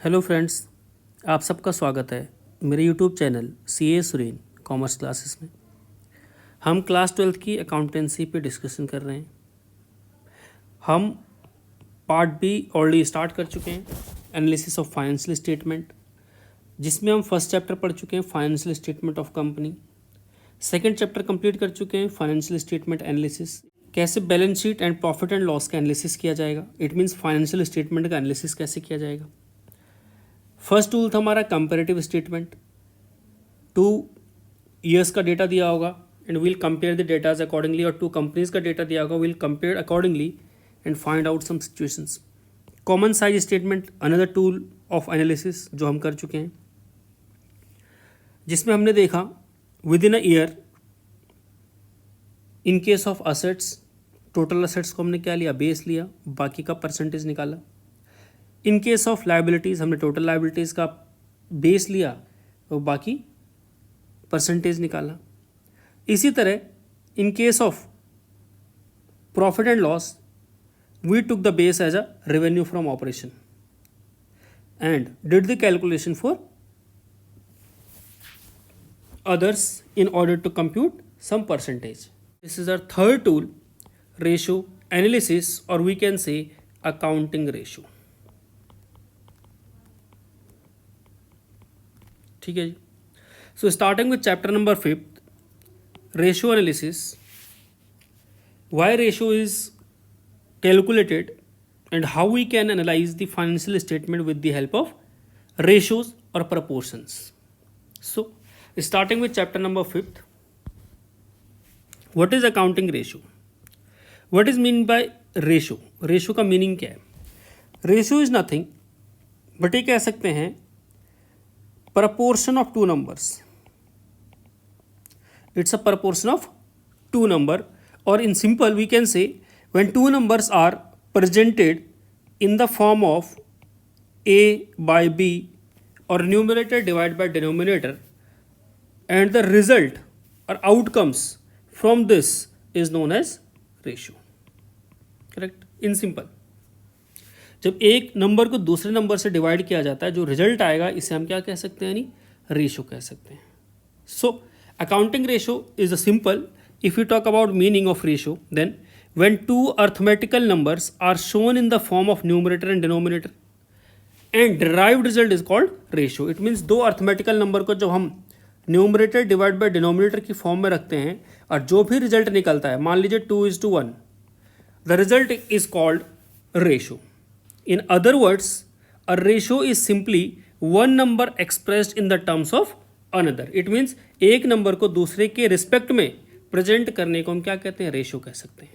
Hello friends, आप सबका स्वागत है मेरे YouTube channel CA Suren commerce classes में। हम क्लास 12th की अकाउंटेंसी पे डिस्कशन कर रहे हैं। हम पार्ट बी ऑलरेडी स्टार्ट कर चुके हैं, एनालिसिस ऑफ फाइनेंशियल स्टेटमेंट, जिसमें हम फर्स्ट चैप्टर पढ़ चुके हैं financial statement of company. Second chapter complete कर चुके हैं फाइनेंशियल स्टेटमेंट एनालिसिस, कैसे balance sheet and profit and loss का एनालिसिस किया जाएगा। इट मीन्स फाइनेंशियल स्टेटमेंट का एनालिसिस कैसे किया जाएगा। फर्स्ट टूल था हमारा कंपैरेटिव स्टेटमेंट। 2 ईयर्स का डेटा दिया होगा and will compare the datas accordingly, और 2 कंपनीज का डेटा दिया होगा, will compare accordingly and find out some situations. Common size statement another tool of analysis जो हम कर चुके हैं, जिसमें हमने देखा with in a year in case of assets, total assets को हमने क्या लिया, बेस लिया, बाकी का परसेंटेज निकाला। इन केस ऑफ लाइबिलिटीज़ हमने टोटल लाइबिलिटीज़ का बेस लिया और बाकी परसेंटेज निकाला। इसी तरह in case of profit and loss we took the base as a revenue from operation and did the calculation for others in order to compute some percentage. This is our third tool, ratio analysis, or we can say accounting ratio. ठीक है जी। So starting with chapter number 5, ratio analysis. Why ratio is calculated and how we can analyze the financial statement with the help of ratios or proportions. So starting with chapter number 5, what is accounting ratio? What is mean by ratio? Ratio का meaning क्या है? Ratio is nothing but ये कह सकते हैं proportion of two numbers. It's a proportion of two number, or in simple we can say when two numbers are presented in the form of A by B or numerator divided by denominator, and the result or outcomes from this is known as ratio. Correct? In simple, जब एक number को दूसरे number से divide किया जाता है, जो result आएगा इसे हम क्या कह सकते हैं, यानी रेशो कह सकते हैं। So accounting ratio is a simple, if you talk about meaning of ratio, then when 2 arithmetical numbers are shown in the form of numerator and denominator and derived result is called ratio. It means 2 arithmetical number को जब हम numerator divide by denominator की form में रखते हैं और जो भी रिजल्ट निकलता है, मान लीजिए 2:1, the result is called ratio. In other words, a ratio is simply one number expressed in the terms of another. It means एक नंबर को दूसरे के रिस्पेक्ट में प्रेजेंट करने को हम क्या कहते हैं, रेशो कह सकते हैं।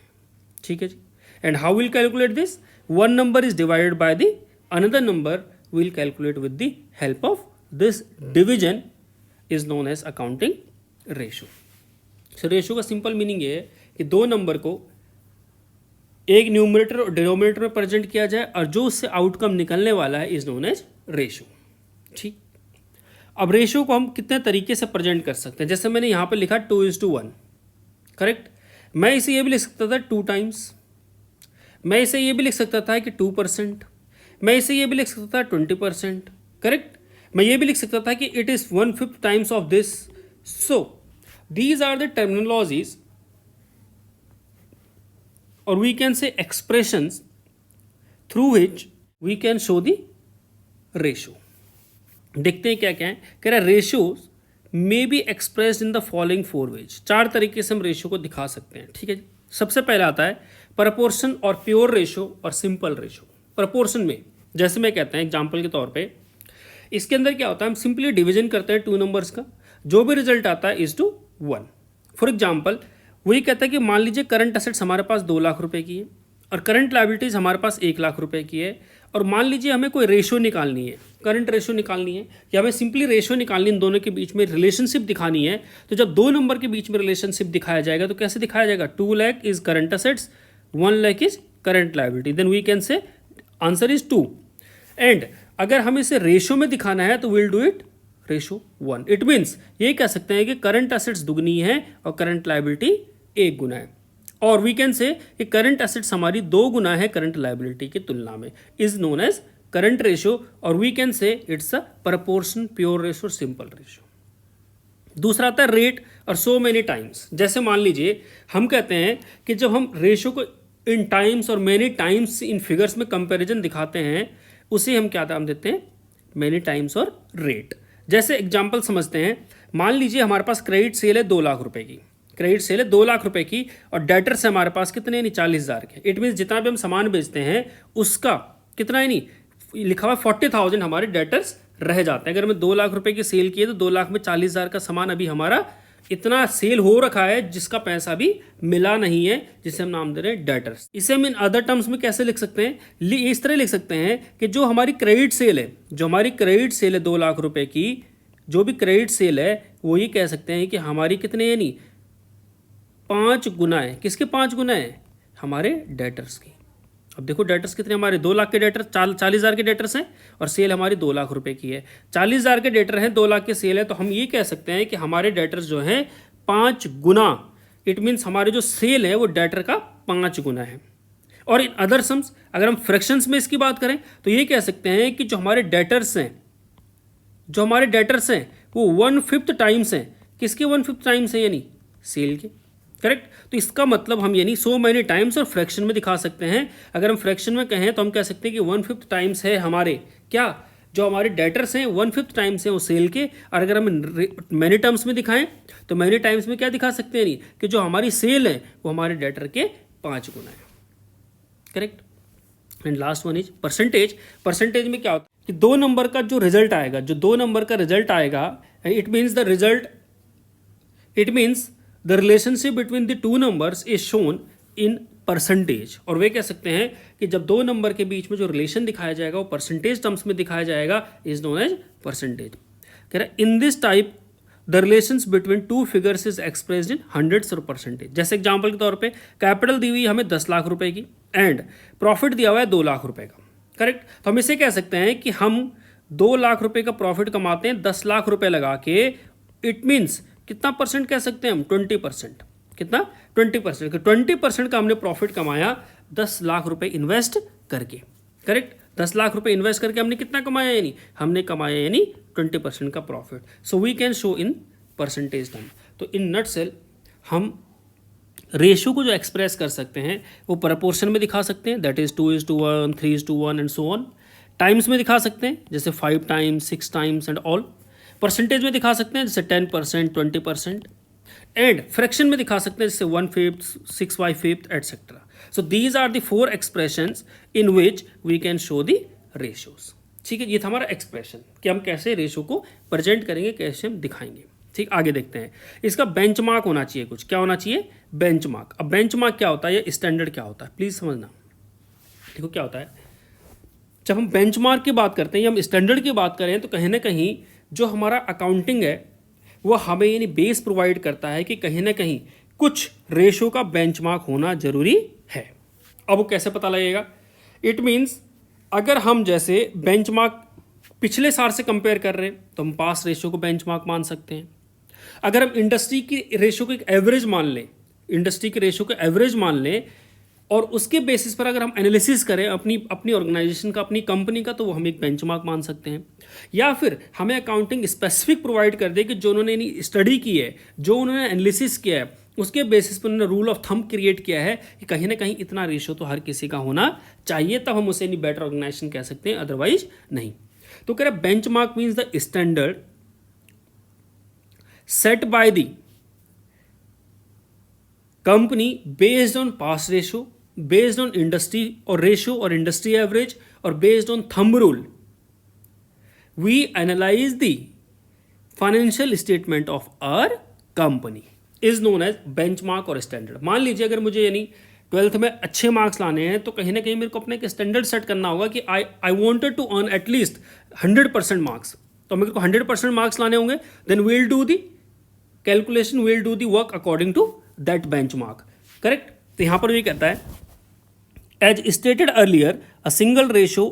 ठीक है जी। And how will calculate this? One number is divided by the another number, will calculate with the help of this division is known as accounting ratio. So ratio का सिंपल मीनिंग ये है कि दो नंबर को एक numerator और denominator में present किया जाए और जो उससे आउटकम निकलने वाला है इज नोन एज रेशो। ठीक। अब रेशो को हम कितने तरीके से प्रेजेंट कर सकते हैं, जैसे मैंने यहाँ पे लिखा 2:1, करेक्ट। मैं इसे ये भी लिख सकता था 2 टाइम्स, मैं इसे ये भी लिख सकता था कि 2%, मैं इसे ये भी लिख सकता था 20%, करेक्ट। मैं ये भी लिख सकता था कि it is 1/5 times of this. So these are the terminologies और we can say expressions through which we can show the ratio. देखते हैं क्या क्या है। कह रहा है ratios may be expressed in the following 4 ways. 4 तरीके से हम रेशो को दिखा सकते हैं। ठीक है जी। सबसे पहला आता है प्रपोर्शन और प्योर रेशो और सिंपल रेशो। प्रपोर्शन में जैसे मैं कहता हूं एग्जाम्पल के तौर पे, इसके अंदर क्या होता है, हम सिंपली डिवीजन करते हैं 2 नंबर्स का, जो भी रिजल्ट आता है 1:1। फॉर एग्जाम्पल वही कहता है कि मान लीजिए करंट असेट्स हमारे पास 2 लाख रुपए की है और करंट लायबिलिटीज हमारे पास 1 लाख रुपए की है, और मान लीजिए हमें कोई रेशो निकालनी है, करंट रेशो निकालनी है, या हमें सिंपली रेशो निकालनी, इन दोनों के बीच में रिलेशनशिप दिखानी है। तो जब 2 नंबर के बीच में रिलेशनशिप दिखाया जाएगा तो कैसे दिखाया जाएगा? 2 lakh is current assets, 1 lakh is current liability, then we can say answer is 2। And अगर हमें इसे रेशो में दिखाना है तो will do it ratio 1। It means ये कह सकते हैं कि करंट असेट्स दुगनी है और करंट लायबिलिटी 1 गुना है। और वी कैन से कि करंट एसेट्स हमारी 2 गुना है करंट लायबिलिटी की तुलना में, is known as current ratio, और we can say it's a proportion, pure ratio, simple ratio. दूसरा आता है रेट और सो मेनी टाइम्स। जैसे मान लीजिए हम कहते हैं कि जब हम रेशियो को इन टाइम्स और मेनी टाइम्स इन फिगर्स में कंपैरिजन दिखाते हैं, उसे हम क्या नाम देते हैं, मेनी टाइम्स और रेट। जैसे एग्जांपल समझते हैं, मान लीजिए हमारे पास क्रेडिट सेल है 2 लाख रुपए की, क्रेडिट सेल है 2 लाख रुपए की, और डेटर्स है हमारे पास कितने, नहीं 40,000 के। इट मीन्स जितना भी हम सामान बेचते हैं उसका कितना है, नहीं लिखा हुआ 40,000 हमारे डेटर्स रह जाते हैं। अगर हमें 2 लाख रुपए की सेल की है तो 2 लाख में 40,000 का सामान अभी हमारा इतना सेल हो रखा है जिसका पैसा भी मिला नहीं है, जिसे हम नाम दे रहे हैं डेटर्स। इसे हम इन अदर टर्म्स में कैसे लिख सकते हैं, इस तरह लिख सकते हैं कि जो हमारी क्रेडिट सेल है, जो हमारी क्रेडिट सेल है 2 लाख रुपए की, जो भी क्रेडिट सेल है वो ये कह सकते हैं कि हमारी कितने है, नहीं 5 गुना है। किसके 5 गुना है, हमारे डेटर्स की। अब देखो डेटर्स कितने, हमारे 2 लाख के डेटर 40,000 के डेटर्स हैं, और सेल हमारी 2 लाख रुपए की है। 40,000 के डेटर हैं, 2 लाख के सेल है, तो हम ये कह सकते हैं कि हमारे डेटर्स जो हैं 5 गुना, इट मीन्स हमारे जो सेल है वो डेटर का 5 गुना है। और इन अदर सम्स अगर हम फ्रैक्शंस में इसकी बात करें तो ये कह सकते हैं कि जो हमारे डेटर्स हैं, जो हमारे डेटर्स हैं वो 1/5 टाइम्स हैं। किसके 1/5 टाइम्स हैं, यानी सेल के। करेक्ट। तो इसका मतलब हम यानी सो मैनी टाइम्स और फ्रैक्शन में दिखा सकते हैं। अगर हम फ्रैक्शन में कहें तो हम कह सकते हैं कि 1/5 टाइम्स है हमारे क्या, जो हमारे डेटर्स हैं 1/5 टाइम्स हैं वो सेल के। और अगर हम मैनी टर्म्स में दिखाएं तो मैनी टाइम्स में क्या दिखा सकते हैं, नहीं कि जो हमारी सेल है वो हमारे डेटर के 5 गुना है। Correct. And last one is percentage. Percentage में क्या होता है कि 2 नंबर का जो रिजल्ट आएगा, जो 2 नंबर का रिजल्ट आएगा, it means the result, it means the relationship between the 2 numbers is shown in percentage. और वे कह सकते हैं कि जब 2 नंबर के बीच में जो रिलेशन दिखाया जाएगा वो परसेंटेज टर्म्स में दिखाया जाएगा, इज नोन एज परसेंटेज। कह रहा है in this type the relations between 2 figures is expressed in hundreds और परसेंटेज। जैसे एग्जांपल के तौर पे कैपिटल दी हुई हमें 10 लाख रुपए की एंड प्रॉफिट दिया हुआ है 2 लाख रुपए का। करेक्ट। तो हम इसे कह सकते हैं कि हम 2 लाख रुपए का प्रॉफिट कमाते हैं 10 लाख रुपए लगा के। इट मीन्स कितना परसेंट कह सकते हैं हम, 20%। कितना, 20%। 20% का हमने प्रॉफिट कमाया 10 लाख रुपए इन्वेस्ट करके। करेक्ट। 10 लाख रुपए इन्वेस्ट करके हमने कितना कमाया, यानी हमने कमाया यानी 20% का profit. So we can show in percentage term. तो इन नटसेल हम रेशियो को जो एक्सप्रेस कर सकते हैं वो प्रपोर्शन में दिखा सकते हैं, that is 2:1, 3:1 and so on. Times में दिखा सकते हैं जैसे 5 times, 6 times and all. Percentage में दिखा सकते हैं जैसे 10%, 20%। एंड फ्रैक्शन में दिखा सकते हैं जैसे 1/5, 6/5 etcetera. So these are the 4 expressions in which we can show the ratios. ठीक है, ये था हमारा एक्सप्रेशन कि हम कैसे रेशियो को प्रेजेंट करेंगे, कैसे हम दिखाएंगे। ठीक, आगे देखते हैं। इसका बेंचमार्क होना चाहिए, कुछ क्या होना चाहिए, बेंचमार्क। अब बेंचमार्क क्या होता है या स्टैंडर्ड क्या होता है, प्लीज समझना। देखो क्या होता है, जब हम बेंचमार्क की बात करते हैं या हम स्टैंडर्ड की बात करें तो कहीं ना कहीं जो हमारा अकाउंटिंग है वो हमें यानी बेस प्रोवाइड करता है कि कहीं ना कहीं कुछ रेशो का बेंचमार्क होना जरूरी है। अब वो कैसे पता लगेगा, इट मीन्स अगर हम जैसे बेंचमार्क पिछले साल से कंपेयर कर रहे हैं तो हम पास रेशो को बेंचमार्क मान सकते हैं। अगर हम इंडस्ट्री की रेशो को एक एवरेज मान लें, इंडस्ट्री के रेशो को एवरेज मान लें और उसके बेसिस पर अगर हम एनालिसिस करें अपनी ऑर्गेनाइजेशन का, अपनी कंपनी का, तो वो हम एक बेंचमार्क मान सकते हैं। या फिर हमें अकाउंटिंग स्पेसिफिक प्रोवाइड कर दे कि जो उन्होंने स्टडी की है, जो उन्होंने एनालिसिस किया है, उसके बेसिस पर उन्होंने रूल ऑफ थंब क्रिएट किया है कि कहीं ना कहीं इतना रेशो तो हर किसी का होना चाहिए, तब हम उसे बेटर ऑर्गेनाइजेशन कह सकते हैं, अदरवाइज नहीं। तो कह रहे benchmark means the standard set by the company based on pass ratio, based on industry or ratio or industry average or based on thumb rule. We analyze the financial statement of our company is known as benchmark or standard. मान लीजिए अगर मुझे यानी 12th में अच्छे marks लाने हैं तो कहीं ना कहीं मेरे को अपने एक स्टैंडर्ड सेट करना होगा कि I wanted to earn at least 100% marks, तो मेरे को 100% मार्क्स लाने होंगे। Then we'll do the calculation, we'll do the work according to that benchmark. Correct. तो यहां पर ये कहता है as stated earlier, a single ratio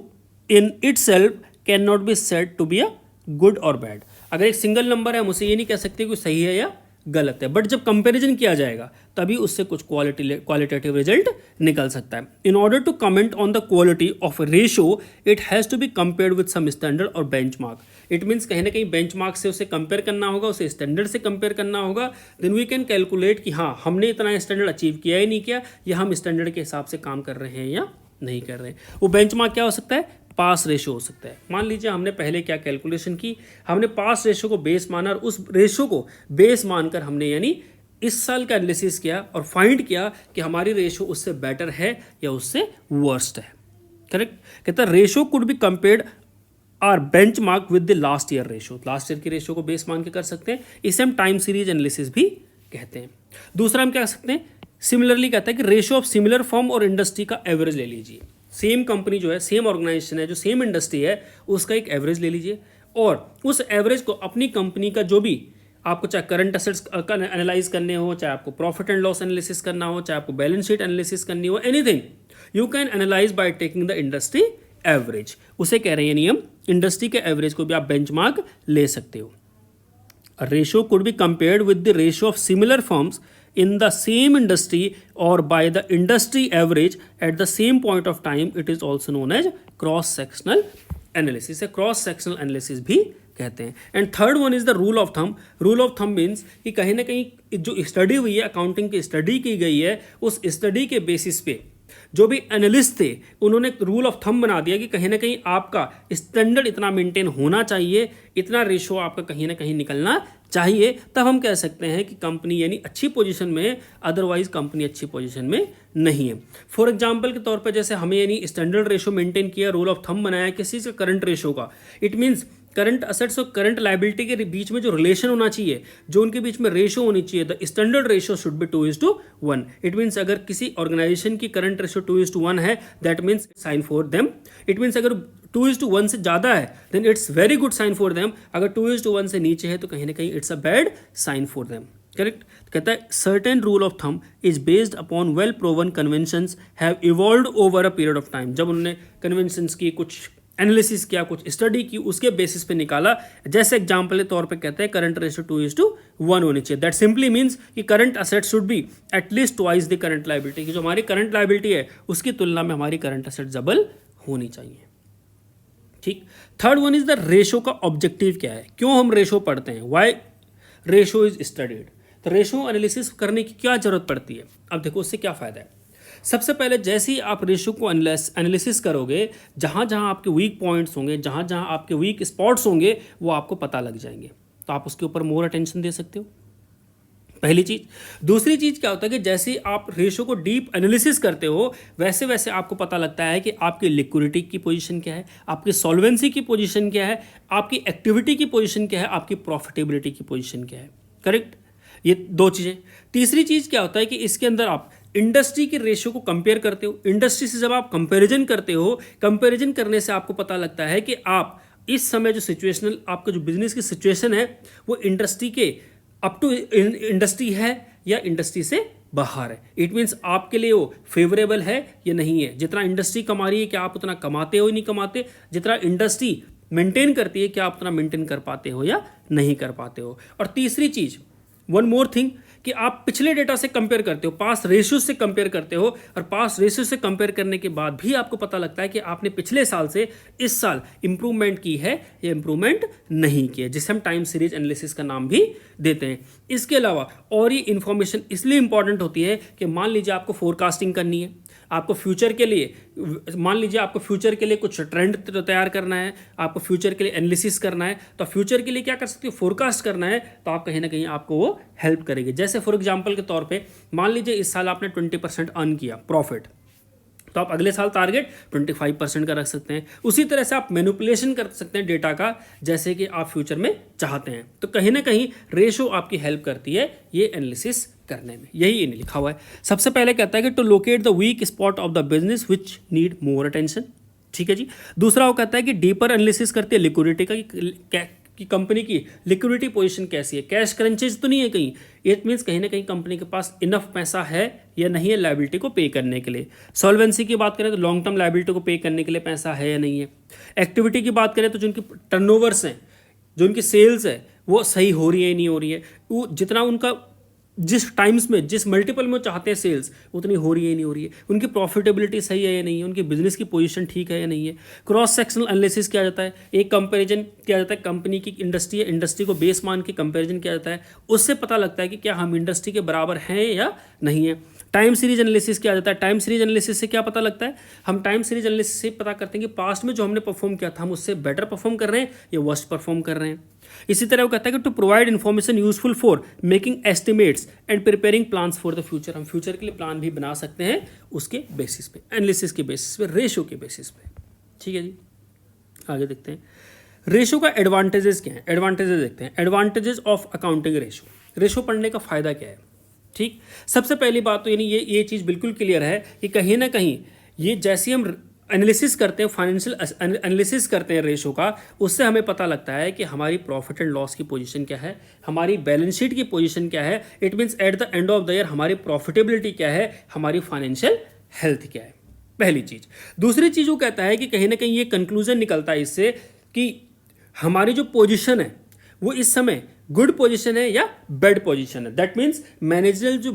in itself cannot be said to be a good or bad. अगर एक single number है हम उसे ये नहीं कह सकते कि सही है या गलत है, बट जब कंपैरिजन किया जाएगा तभी उससे कुछ क्वालिटेटिव रिजल्ट निकल सकता है। In order to comment on the quality of ratio it has to be compared with some standard और बेंचमार्क। इट मीन्स कहीं ना कहीं बेंचमार्क से उसे कंपेयर करना होगा, उसे स्टैंडर्ड से कंपेयर करना होगा, देन वी कैन कैलकुलेट कि हाँ हमने इतना स्टैंडर्ड अचीव किया ही नहीं किया, या हम स्टैंडर्ड के हिसाब से काम कर रहे हैं या नहीं कर रहे हैं। वो बेंचमार्क क्या हो सकता है, पास रेशो हो सकता है। मान लीजिए हमने पहले क्या कैलकुलेशन की, हमने पास रेशो को बेस माना और उस रेशो को बेस मानकर हमने यानी इस साल का एनालिसिस किया और फाइंड किया कि हमारी रेशो उससे बेटर है या उससे वर्स्ट है। करेक्ट। कहता है ratio could be compared or benchmark with the last year ratio. Last year की रेशो को बेस मान के कर सकते हैं, इसे हम टाइम सीरीज एनालिसिस भी कहते हैं। दूसरा हम क्या कर सकते हैं, सिमिलरली कहता है कि रेशो ऑफ सिमिलर फर्म और इंडस्ट्री का एवरेज ले लीजिए। सेम कंपनी जो है, सेम ऑर्गेनाइजेशन है, जो सेम इंडस्ट्री है, उसका एक एवरेज ले लीजिए और उस एवरेज को अपनी कंपनी का जो भी आपको चाहे करंट असेट्स का एनालाइज करने हो, चाहे आपको प्रॉफिट एंड लॉस एनालिसिस करना हो, चाहे आपको बैलेंस शीट एनालिसिस करनी हो, anything you can analyze by taking the industry average. उसे कह रहे हैं नियम, इंडस्ट्री के एवरेज को भी आप बेंचमार्क ले सकते हो। A ratio could be compared with the ratio of similar firms in the same industry or by the industry average at the same point of time. It is also known as cross-sectional analysis. A cross-sectional analysis भी कहते हैं। And third one is the rule of thumb. Rule of thumb means कि कहीं ना कहीं जो study हुई है, अकाउंटिंग की स्टडी की गई है, उस स्टडी के बेसिस पे जो भी एनालिस्ट थे उन्होंने रूल ऑफ थंब बना दिया कि कहीं ना कहीं आपका स्टैंडर्ड इतना मेंटेन होना चाहिए, इतना रेशो आपका कहीं ना कहीं निकलना चाहिए, तब हम कह सकते हैं कि कंपनी यानी अच्छी पोजीशन में है, अदरवाइज कंपनी अच्छी पोजीशन में नहीं है। फॉर एग्जांपल के तौर पे जैसे हमें यानी स्टैंडर्ड रेशो मेंटेन किया, रूल ऑफ थंब बनाया किसी से करंट रेशो का, इट मीन्स करंट असेट्स और करंट लायबिलिटी के बीच में जो रिलेशन होना चाहिए, जो उनके बीच में रेशो होनी चाहिए, the standard ratio should be 2:1। It means अगर किसी ऑर्गेनाइजेशन की करंट रेशो 2:1 है, that means sign for them. It means अगर 2:1 से ज़्यादा है then it's very good sign for them, अगर 2:1 से नीचे है तो कहीं ना कहीं it's a bad sign for them. Correct. कहता है certain rule of thumb is based upon well proven conventions have evolved over a period of time. जब उन्होंने कन्वेंशंस की कुछ एनालिसिस किया, कुछ स्टडी की, उसके बेसिस पे निकाला। जैसे एग्जांपल के तौर पे कहते हैं करंट रेशो 2:1 होनी चाहिए। दैट सिंपली मीन्स कि current asset should be at least twice the current liability, कि जो हमारी करंट लायबिलिटी है उसकी तुलना में हमारी करंट असेट डबल होनी चाहिए। ठीक। Third one is the ratio का ऑब्जेक्टिव क्या है, क्यों हम रेशो पढ़ते हैं, वाई रेशो इज स्टडीड। तो रेशो एनालिसिस करने की क्या जरूरत पड़ती है। अब देखो उससे क्या फायदा है। सबसे पहले जैसे ही आप रेशो को एनालिसिस करोगे, जहाँ जहाँ आपके वीक पॉइंट्स होंगे, जहाँ जहाँ आपके वीक स्पॉट्स होंगे, वो आपको पता लग जाएंगे, तो आप उसके ऊपर मोर अटेंशन दे सकते हो, पहली चीज। दूसरी चीज क्या होता है कि जैसे ही आप रेशो को डीप एनालिसिस करते हो, वैसे वैसे आपको पता लगता है कि आपकी लिक्विडिटी की पोजीशन क्या है, आपकी सॉल्वेंसी की पोजीशन क्या है, आपकी एक्टिविटी की पोजीशन क्या है, आपकी प्रॉफिटेबिलिटी की पोजीशन क्या है। करेक्ट। ये दो चीजें। तीसरी चीज क्या होता है कि इसके अंदर आप इंडस्ट्री के रेशियो को कंपेयर करते हो। इंडस्ट्री से जब आप कंपैरिजन करते हो, कंपैरिजन करने से आपको पता लगता है कि आप इस समय जो सिचुएशनल आपका जो बिजनेस की सिचुएशन है वो इंडस्ट्री के अप टू इंडस्ट्री है या इंडस्ट्री से बाहर है। इट मीन्स आपके लिए वो फेवरेबल है या नहीं है। जितना इंडस्ट्री कमा रही है क्या आप उतना कमाते हो या नहीं कमाते, जितना इंडस्ट्री मेंटेन करती है क्या आप उतना मेंटेन कर पाते हो या नहीं कर पाते हो। और तीसरी चीज, वन मोर थिंग, कि आप पिछले डेटा से कंपेयर करते हो, पास रेशियो से कंपेयर करते हो, और पास रेशियो से कंपेयर करने के बाद भी आपको पता लगता है कि आपने पिछले साल से इस साल इंप्रूवमेंट की है या इंप्रूवमेंट नहीं की है, जिसे हम टाइम सीरीज एनालिसिस का नाम भी देते हैं। इसके अलावा और ये इंफॉर्मेशन इसलिए इंपॉर्टेंट होती है कि मान लीजिए आपको फोरकास्टिंग करनी है, आपको फ्यूचर के लिए, मान लीजिए आपको फ्यूचर के लिए कुछ ट्रेंड तैयार करना है, आपको फ्यूचर के लिए एनालिसिस करना है, तो फ्यूचर के लिए क्या कर सकते हो, फोरकास्ट करना है, तो आप कहीं ना कहीं आपको वो हेल्प करेगी। जैसे फॉर एग्जांपल के तौर पे मान लीजिए इस साल आपने 20% अर्न किया प्रॉफिट, तो आप अगले साल टारगेट 25% का रख सकते हैं। उसी तरह से आप मैनिपुलेशन कर सकते हैं डेटा का, जैसे कि आप फ्यूचर में चाहते हैं। तो कहीं ना कहीं रेशो आपकी हेल्प करती है ये एनालिसिस करने में। यही इन्हें लिखा हुआ है। सबसे पहले कहता है कि to locate the weak spot of the business which need more attention. ठीक है जी। दूसरा वो कहता है कि डीपर एनालिसिस करती है लिक्विडिटी का, कि कंपनी की लिक्विडिटी पोजीशन कैसी है, कैश क्रंचेज तो नहीं है कहीं। इट मीन्स कहीं ना कहीं कंपनी के पास इनफ पैसा है या नहीं है लायबिलिटी को पे करने के लिए। सॉल्वेंसी की बात करें तो लॉन्ग टर्म लायबिलिटी को पे करने के लिए पैसा है या नहीं है। एक्टिविटी की बात करें तो जिनकी टर्नओवर्स हैं, जो उनकी सेल्स है वो सही हो रही है नहीं हो रही है, वो जितना उनका जिस टाइम्स में जिस मल्टीपल में वो चाहते हैं सेल्स उतनी हो रही है नहीं हो रही है, उनकी प्रॉफिटेबिलिटी सही है या नहीं है, उनकी बिजनेस की पोजीशन ठीक है या नहीं है। क्रॉस सेक्शनल एनालिसिस किया जाता है, एक कंपैरिजन किया जाता है, कंपनी की इंडस्ट्री है, इंडस्ट्री को बेस मान के कंपैरिजन किया जाता है, उससे पता लगता है कि क्या हम इंडस्ट्री के बराबर हैं या नहीं है। टाइम सीरीज एनालिसिस किया जाता है, टाइम सीरीज एनालिसिस से क्या पता लगता है, हम टाइम सीरीज एनालिसिस से पता करते हैं कि पास्ट में जो हमने परफॉर्म किया था हम उससे बेटर परफॉर्म कर रहे हैं या वर्स्ट परफॉर्म कर रहे हैं। इसी तरह वो कहता है कि to provide information useful for making estimates and preparing plans for the future, हम फ्यूचर के लिए प्लान भी बना सकते हैं उसके बेसिस पे, एनालिसिस के बेसिस पे, रेशो के बेसिस पे। ठीक है जी, आगे देखते हैं रेशो का एडवांटेजेस क्या है। एडवांटेजेस देखते हैं, advantages of accounting ratio. Ratio पढ़ने का फायदा क्या है। ठीक, सबसे पहली बात तो यानी ये चीज़ बिल्कुल क्लियर है कि कहीं ना कहीं ये जैसे हम एनालिसिस करते हैं, फाइनेंशियल एनालिसिस करते हैं रेशो का, उससे हमें पता लगता है कि हमारी प्रॉफिट एंड लॉस की पोजीशन क्या है, हमारी बैलेंस शीट की पोजीशन क्या है। It means at the end of the year हमारी प्रॉफिटेबिलिटी क्या है, हमारी फाइनेंशियल हेल्थ क्या है, पहली चीज़। दूसरी चीज़ वो कहता है कि कहीं ना कहीं ये कंक्लूजन निकलता है इससे कि हमारी जो पोजीशन है वो इस समय गुड पोजीशन है या बैड पोजीशन है। दैट मीन्स मैनेजर जो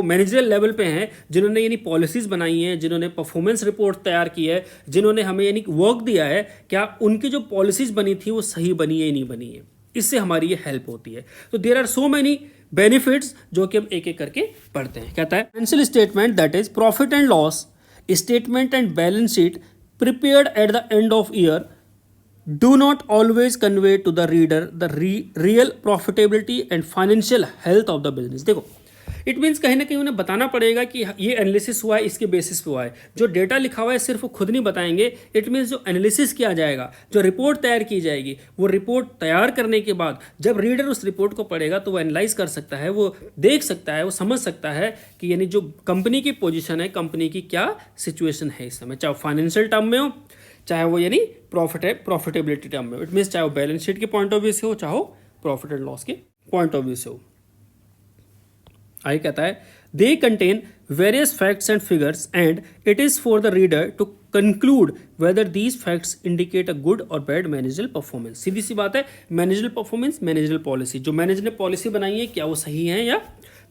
मैनेजरल लेवल पे हैं, जिन्होंने यानी पॉलिसीज बनाई हैं, जिन्होंने परफॉर्मेंस रिपोर्ट तैयार की है, जिन्होंने हमें यानी वर्क दिया है, क्या उनकी जो पॉलिसीज बनी थी वो सही बनी है या नहीं बनी है, इससे हमारी ये हेल्प होती है। तो there are so many benefits जो कि हम एक एक करके पढ़ते हैं। कहता है financial statement that is profit and loss statement and balance sheet prepared at the end of year do not always convey to the reader the real profitability and financial health of the business। देखो, it means कहीं ना कहीं उन्हें बताना पड़ेगा कि ये analysis हुआ है, इसके बेसिस पे हुआ है। जो डेटा लिखा हुआ है सिर्फ वो खुद नहीं बताएंगे, इट मीन्स जो एनालिसिस किया जाएगा, जो रिपोर्ट तैयार की जाएगी, वो रिपोर्ट तैयार करने के बाद जब रीडर उस रिपोर्ट को पढ़ेगा तो वो एनालाइज कर सकता है, वो देख सकता है, वो समझ सकता है कि यानी जो कंपनी की पोजिशन है, कंपनी की क्या सिचुएशन है इस समय, चाहे फाइनेंशियल टर्म में हो, चाहे वो यानी प्रॉफिटेबिलिटी टर्म में। इट मीन्स चाहे वो बैलेंस शीट के पॉइंट ऑफ व्यू से हो, चाहे वो प्रॉफिट एंड लॉस के पॉइंट ऑफ व्यू से हो। आगे कहता है they contain various facts and figures and it is for the reader to conclude whether these facts indicate a good और बैड मैनेजरल परफॉर्मेंस। सीधी सी बात है, मैनेजरल परफॉर्मेंस, मैनेजरल पॉलिसी, जो मैनेजर ने पॉलिसी बनाई है क्या वो सही है या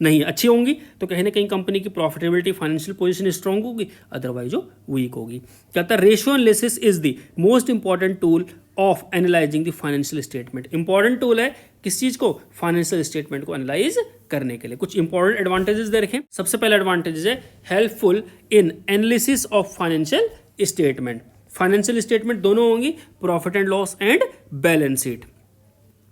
नहीं, अच्छी होंगी तो कहीं ना कहीं कंपनी की प्रॉफिटेबिलिटी, फाइनेंशियल पोजीशन स्ट्रांग होगी, अदरवाइज वो वीक होगी। कहता है ratio analysis is the most important tool of analysing the financial statement. Important tool है किस चीज को, फाइनेंशियल स्टेटमेंट को एनालाइज करने के लिए। कुछ इंपॉर्टेंट एडवांटेजेस दे रखें। सबसे पहला एडवांटेज है helpful in analysis of financial statement. Financial statement दोनों होंगी, profit and loss and balance sheet,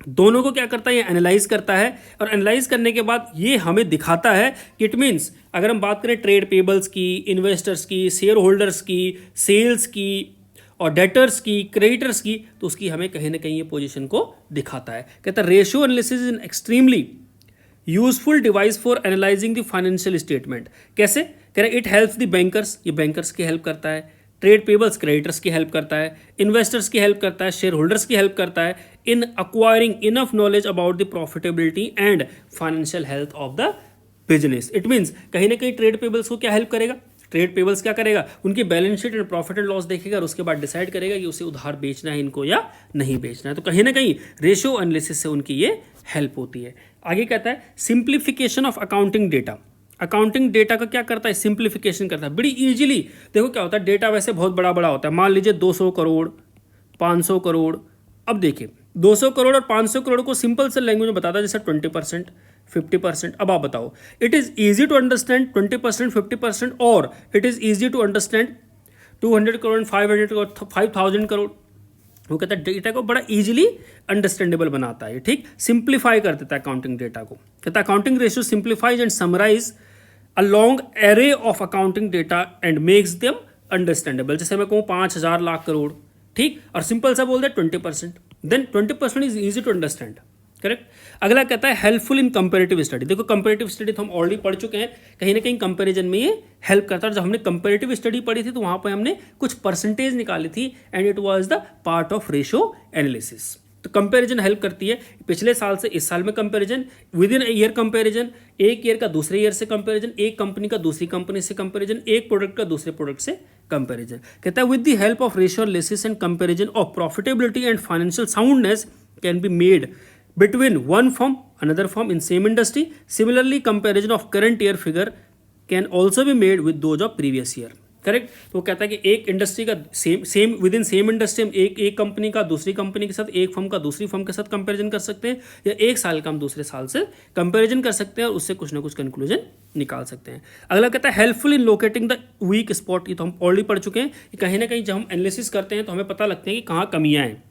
दोनों को क्या करता है, ये एनालाइज करता है। और एनालाइज करने के बाद ये हमें दिखाता है कि इट मीन्स अगर हम बात करें ट्रेड पेबल्स की, इन्वेस्टर्स की, शेयर होल्डर्स की, सेल्स की और डेटर्स की, क्रेडिटर्स की, तो उसकी हमें कहीं ना कहीं ये पोजीशन को दिखाता है। कहता है ratio analysis is an extremely useful device for analysing the financial statement. कैसे कह रहे, इट हेल्प्स द बैंकर्स, ये बैंकर्स की हेल्प करता है, ट्रेड पेबल्स क्रेडिटर्स की हेल्प करता है, इन्वेस्टर्स की हेल्प करता है, शेयर होल्डर्स की हेल्प करता है in acquiring enough knowledge about the profitability and financial health of the business. It means कहीं ना कहीं ट्रेड पेबल्स को क्या हेल्प करेगा, ट्रेड पेबल्स क्या करेगा, उनकी balance sheet and profit and loss देखेगा और उसके बाद डिसाइड करेगा कि उसे उधार बेचना है इनको या नहीं बेचना है। तो कहीं ना कहीं रेशियो एनालिसिस से उनकी ये हेल्प होती है। आगे कहता है simplification of accounting data. Accounting data का क्या करता है, सिंप्लीफिकेशन करता है बड़ी इजीली। देखो क्या होता है, डेटा वैसे बहुत बड़ा बड़ा होता है, मान लीजिए 200 करोड़ 500 करोड़। अब देखिए 200 करोड़ और 500 करोड़ को सिंपल से लैंग्वेज में बताता है, जैसे 20%, 50%। अब आप बताओ, it is easy to understand 20%, 50%, और it is easy to understand 200 crore, 500 crore, 5000 crore. वो कहता है डेटा को बड़ा इजीली अंडरस्टैंडेबल बनाता है, ठीक, सिंप्लीफाई कर देता है अकाउंटिंग डेटा को। कहता है accounting ratio simplifies and summarize a long array of accounting data and makes them understandable. जैसे मैं कहूँ 5000 लाख करोड़, ठीक, और सिंपल सा बोल दे 20%, then 20% is easy to understand, correct. अगला कहता है हेल्पफुल इन कंपेरेटिव स्टडी। देखो कंपेरेटिव स्टडी तो हम ऑलरेडी पढ़ चुके हैं, कहीं ना कहीं कंपैरिजन में ये हेल्प करता है। जब हमने कंपेरेटिव स्टडी पढ़ी थी तो वहां पर हमने कुछ परसेंटेज निकाली थी and it was the part of ratio analysis. तो कंपैरिजन हेल्प करती है, पिछले साल से इस साल में comparison, with in year comparison, एक ईयर का दूसरे ईयर से कंपैरिजन, एक कंपनी का दूसरी कंपनी से कंपैरिजन, एक प्रोडक्ट का दूसरे प्रोडक्ट से कंपैरिजन। कहता है with the help of ratio analysis and comparison of profitability and financial soundness can be made between one firm another firm in same industry. Similarly, comparison of current year figure can also be made with those of previous year. Correct. तो वो कहता है कि एक industry का same with in same industry हम एक company का दूसरी कंपनी के साथ, एक फर्म का दूसरी फर्म के साथ कंपैरिजन कर सकते हैं, या एक साल का हम दूसरे साल से कंपैरिजन कर सकते हैं और उससे कुछ ना कुछ कंक्लूजन निकाल सकते हैं। अगला कहता है helpful in locating the weak spot. ये तो हम ऑलरेडी पढ़ चुके हैं कि कहीं ना कहीं जब हम एनालिसिस करते हैं तो हमें पता लगता है कि कहाँ कमियाँ हैं,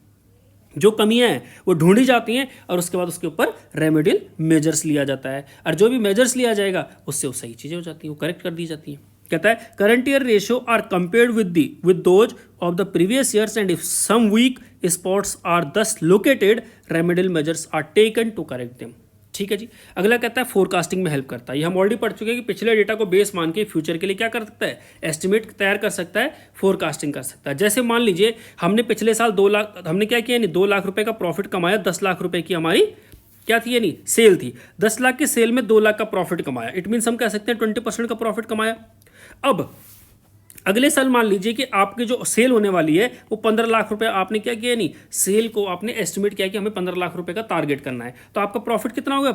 जो कमियां हैं वो ढूंढी जाती हैं और उसके बाद उसके ऊपर रेमेडियल मेजर्स लिया जाता है, और जो भी मेजर्स लिया जाएगा उससे वो सही चीज़ें हो जाती हैं, वो करेक्ट कर दी जाती हैं। कहता है current year ratio are compared with those of the previous years and if some weak spots are thus located remedial measures are taken to correct them. ठीक है जी। अगला कहता है फोरकास्टिंग में हेल्प करता है। ये हम ऑलरेडी पढ़ चुके हैं कि पिछले डेटा को बेस मान के फ्यूचर के लिए क्या कर सकता है, एस्टिमेट तैयार कर सकता है, फोरकास्टिंग कर सकता है। जैसे मान लीजिए हमने पिछले साल 2 लाख, हमने क्या किया, यानी 2 लाख रुपए का प्रॉफिट कमाया, 10 लाख रुपए की हमारी क्या थी, यानी सेल थी। 10 लाख की सेल में 2 लाख का प्रॉफिट कमाया, इट मीन्स हम कह सकते हैं 20% का प्रॉफिट कमाया। अब अगले साल मान लीजिए कि आपकी जो सेल होने वाली है वो 15 लाख रुपए, आपने क्या किया, नहीं सेल को आपने एस्टिमेट किया कि हमें 15 लाख रुपए का टारगेट करना है, तो आपका प्रॉफिट कितना होगा,